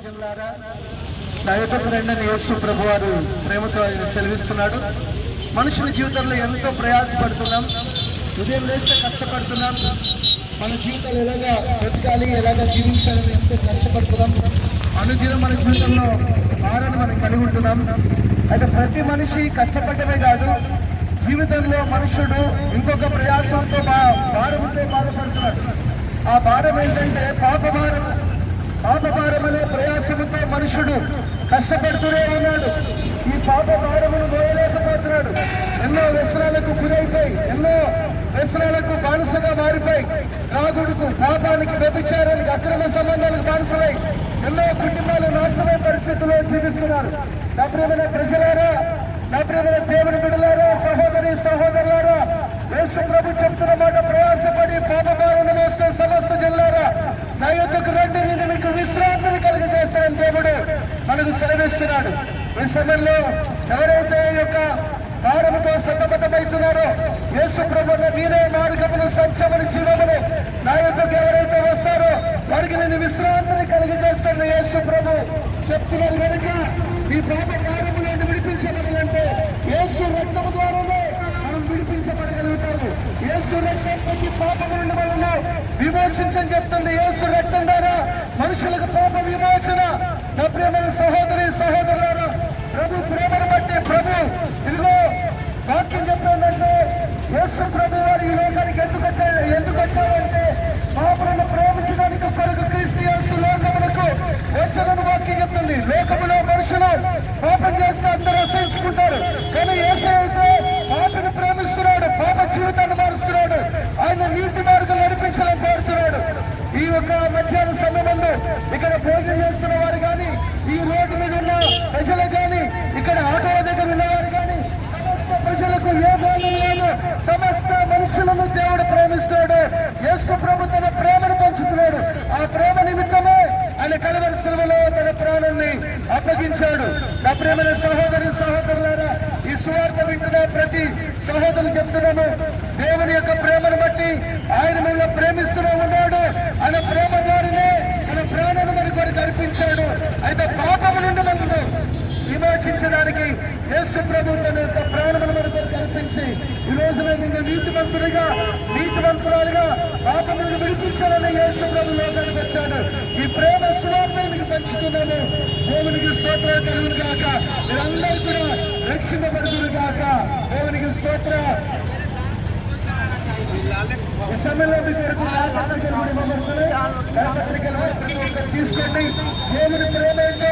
జనులారా, నా యొక్కకు రండని యేసు ప్రభువారు ప్రేమతో ఆయన సెలవిస్తున్నాడు. మనుషుల జీవితంలో ఎంతో ప్రయాసపడుతున్నాం, ఉదయం లేస్తే కష్టపడుతున్నాం, మన జీవితాలు ఎలాగా బ్రతకాలి, ఎలాగా జీవించాలని ఎంతో కష్టపడుతున్నాం. అనుదినం మన జీవితంలో భారాన్ని మనం కలిగి ఉంటున్నాం. అయితే ప్రతి మనిషి కష్టపడమే కాదు, జీవితంలో మనుషుడు ఇంకొక ప్రయాసంతో భారంతో బాధపడుతున్నాడు. ఆ భారం ఏంటంటే పాపభారం. పాపభారం అనే ప్రయాసముతో మనుషుడు కష్టపడుతూనే ఉన్నాడు. ఈ పాపభారమును మోయలేకపోతున్నాడు. ఎన్నో వ్యసనాలకు గురైపోయి, ఎన్నో వ్యసనాలకు బానిసగా మారిపోయి, త్రాగుడుకు, పాపానికి, వ్యభిచారానికి, అక్రమ సంబంధాలకు బానిసలై ఎన్నో కుటుంబాలు నాశనమైన పరిస్థితుల్లో జీవిస్తున్నారు. నా ప్రియమైన ప్రజలారా, నా ప్రియమైన దేవుని బిడ్డలారా, సహోదరి సహోదరులారా, యేసు ప్రభు చెప్తున్న మాట, ప్రయాసపడి పాపభారాన్ని మోస్తూ సమస్త జనులారా నా యొద్దకు రండి, నేను మీకు విశ్రాంతిని కలిగజేస్తానని దేవుడు మనకు సెలవిస్తున్నాడు. ఈ సమయంలో ఎవరైతే ఈ యొక్క భారముతో సతమతమవుతున్నారో, యేసు ప్రభు మీరే మార్గమును, సత్యమును, జీవమును, నా యొద్దకు ఎవరైతే వస్తారో వారికి నేను విశ్రాంతిని కలిగజేస్తాను యేసు ప్రభు చెప్తున్నారు. కనుక ఈ పాప కార్యము నుండి విడిపించబడాలంటే యేసు రక్తము ద్వారానే మనం విడిపించబడగలుగుతాము. యేసు రక్తం ప్రతి పాపము నుండి మనము విమోచించని చెప్తుంది. యేసు రక్తం ద్వారా మనుషులకు పాప విమోచన. నా ప్రియమైన సహోదరి సహోదరులారా, ప్రభు ప్రేమను బట్టి ప్రభు ఇదిగో వాక్యం చెప్తుందంటే, యేసు ప్రభు వారు ఈ లోకానికి ఎందుకు వచ్చారంటే పాపలను ప్రేమించడానికి కొరకు క్రీస్తు యేసు లోకములకు వచ్చారని వాక్యం చెప్తుంది. లోకములో మనుషులు పాపం చేస్తే అందరూ అసహించుకుంటారు, కానీ యేసు అయితే పాపను ప్రేమిస్తున్నాడు, పాప జీవితాన్ని మారుస్తున్నాడు, ఆయన నీతి మార్గం నడిపించాలని కోరుతున్నాడు. ఈ యొక్క మధ్యాహ్న సమయమందు ఇక్కడ భోజనం చేస్తున్న వారు కానీ, ఈ రోడ్డు మీద ఉన్న ప్రజలు కానీ, ఇక్కడ ఆటో దగ్గర ఉన్నవారు కానీ, సమస్త ప్రజలకు ఏ బాధం లేదు. సమస్త మనుషులను దేవుడు ప్రేమిస్తాడు. యేసు ప్రభు తన ప్రేమను పంచుతున్నాడు. ఆ ప్రేమ నిమిత్తమే ఆయన కలవరి శిలువలో తన ప్రాణాన్ని అప్పగించాడు. నా ప్రేమైన సహోదరి సహోదరులారా, ఈ సువార్త వింటున్న ప్రతి సహోదరులు చెప్తున్నాను, దేవుని యొక్క ప్రేమను బట్టి ఆయన మీద ప్రేమిస్తూనే ఉన్నాడు. ఆయన ప్రేమ ద్వారానే తన ప్రాణాన్ని మన కొరకు అర్పించాడు. అయితే పాపము నుండి మనను విమోచించడానికి యేసు ప్రభు తన యొక్క ప్రాణమును మన కొరకు అర్పించి ఈ రోజున నిన్ను నీతివంతురాలుగా పాపము నుండి విడిపించాలని యేసు ప్రభు లోకానికి వచ్చాడు. ఈ ప్రేమ సువార్తను మీకు పంచుతున్నాను. దేవునికి స్తోత్రాలు కలుగును గాక. మీరందరూ కూడా రక్షింపబడుతురు గాక. దేవునికి స్తోత్ర. ఈ సమయంలో మీ కొరకు పత్రికలు ప్రతి ఒక్కరు తీసుకోండి. దేవుని ప్రేమ ఏంటో